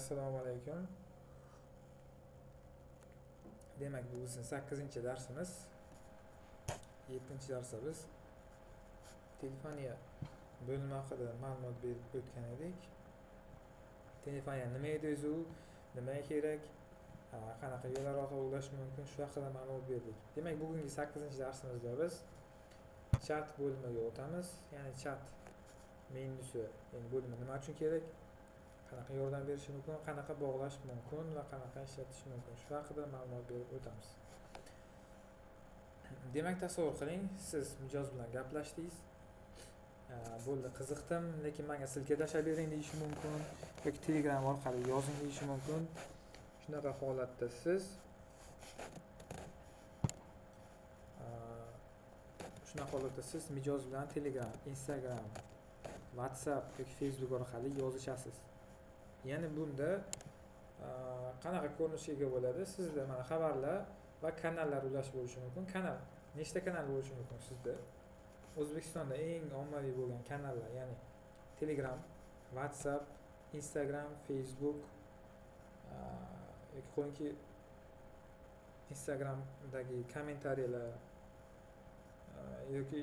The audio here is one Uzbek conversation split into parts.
Assalomu alaykum. Demak, bu bizning 8-darsimiz. 7-darsda biz telefoniya bo'limi haqida ma'lumot berib o'tgan edik. Telefoniya nima edi o'zi, nima kerak, qanaqa yo'llar orqali ulash mumkin, shu haqida ma'lumot berdik. Demak, bugungi 8-darsimizda biz chat bo'limiga o'tamiz. Ya'ni chat menyusi, ya'ni bo'limi nima uchun kerak, qanaqa yordam berishi mumkin, qanaqa bog'lash mumkin va qanaqa ishlatish mumkin, shu haqida ma'lumot berib o'tamiz. Demak, tasavvur qiling, siz mijoz bilan gaplashdingiz. Bo'ldi, qiziqdim, lekin menga silka tashlab bering deyishi mumkin yoki Telegram orqali yozing deyishi mumkin. Shunaqa holatda siz mijoz bilan Telegram, Instagram, WhatsApp yoki Facebook orqali yozishasiz. Ya'ni bunda qanaqa ko'rinishga ega bo'ladi? Sizda mana xabarlar va kanallar ulash bo'lishi mumkin. Kanal, nechta kanal bo'lishi mumkin sizda? O'zbekistonda eng ommaviy bo'lgan kanallar, ya'ni Telegram, WhatsApp, Instagram, Facebook yoki qo'yingki Instagramdagi kommentariyalar yoki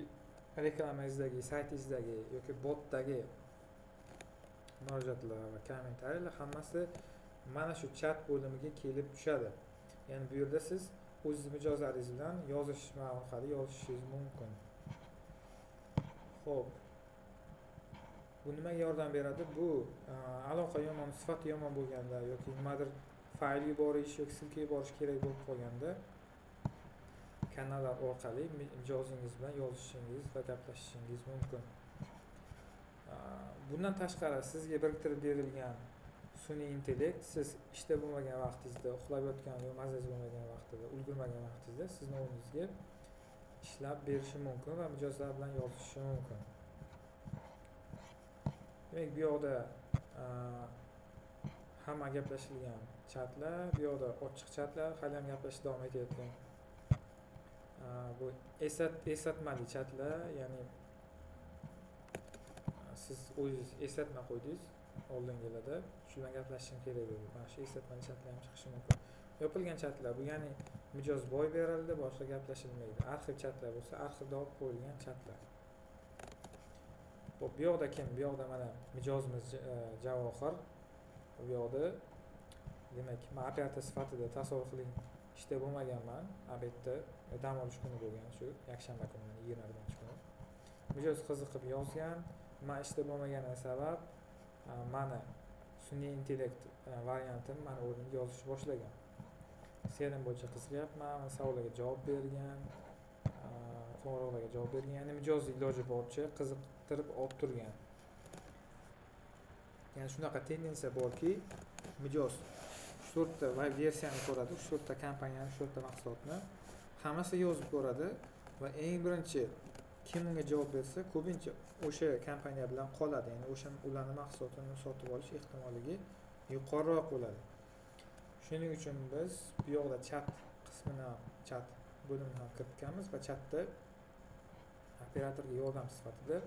reklamangizdagi, saytingizdagi yoki botdagi murojaatlar va kommentariyalar hammasi mana shu chat bo'limiga kelib tushadi. Ya'ni bu yerda siz o'z mijozlaringiz bilan yozish orqali yozishingiz mumkin. Xo'p. Bu nimaga yordam beradi? Bu aloqa yomon, sifati yomon bo'lganda yoki nimadir fayl yuborish yoki silka yuborish kerak bo'lib qolganda kanallar orqali mijozingiz bilan yozishingiz va gaplashishingiz mumkin. Bundan tashqari sizga biriktirib berilgan sun'iy intellekt siz ishda bo'lmagan vaqtingizda, uxlab yotgan yoki mazangiz bo'lmagan vaqtida, ulgurmagan vaqtingizda sizning o'rningizga ishlab berishi mumkin va mijozlar bilan yozishi mumkin. Demak, bu yoqda hamma gaplashilgan chatlar, bu yoqda ochiq chatlar, hali ham gaplashib davom etayotgan. Bu eslatmali chatlar, ya'ni siz o'zingiz eslatma qo'ydingiz oldingilarda, shu bilan gaplashishim kerak edi. Mana shu eslatmali chatlar ham chiqishi mumkin. Yopilgan chatlar, bu ya'ni mijoz boy berildi, boshqa gaplashilmaydi. Arxiv chatlar bo'lsa, arxivda olib qo'yilgan chatlar. Xo'p, bu yoqda kim? Bu yoqda mana mijozimiz Javohir. Bu yoqda demak, men operator sifatida tasavvur qiling, ishda bo'lmaganman, obedda dam olish kuni bo'lgan, shu yakshanba kuni, 20-kuni. Mijoz qiziqib yozgan, men ishda bo'lmaganim sabab mani sun'iy intellekt variantim mani o'rnimga yozishni boshlagan. Servis bo'yicha qiziqyapman, savollarga javob bergan, qo'ng'iroqlarga javob bergan, ya'ni mijozni iloji boricha qiziqtirib olib turgan. Ya'ni shunaqa tendensiya borki, mijoz 4 ta versiyani ko'radi, 4 ta kompaniyani, 4 ta mahsulotni hammasi yozib ko'radi va eng birinchi kim unga javob bersa, ko'pincha o'sha kompaniya bilan qoladi. Ya'ni o'sha ularning mahsulotini sotib olish ehtimolligi yuqoriroq bo'ladi. Shuning uchun biz bu yoqda chat qismini, chat bo'limini ham kiritganmiz va chatda operatorga yordam sifatida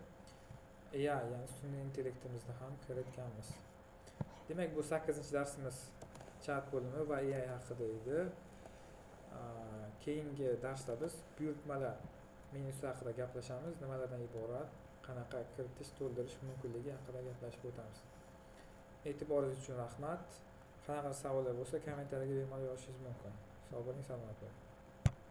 AI, ya'ni sun'iy intellektimizni ham kiritganmiz. Demak, bu 8-darsimiz chat bo'limi va AI haqida edi. Keyingi darsda biz buyurtmalar menyusi haqida gaplashamiz, nimalardan iborat, qanaqa kiritish, to'ldirish mumkinligi haqida gaplashib o'tamiz. E'tiboringiz uchun rahmat. Qanaqa savollar bo'lsa, kommentariyaga bemalol yozishingiz mumkin. Sog' bo'ling, salomat bo'ling.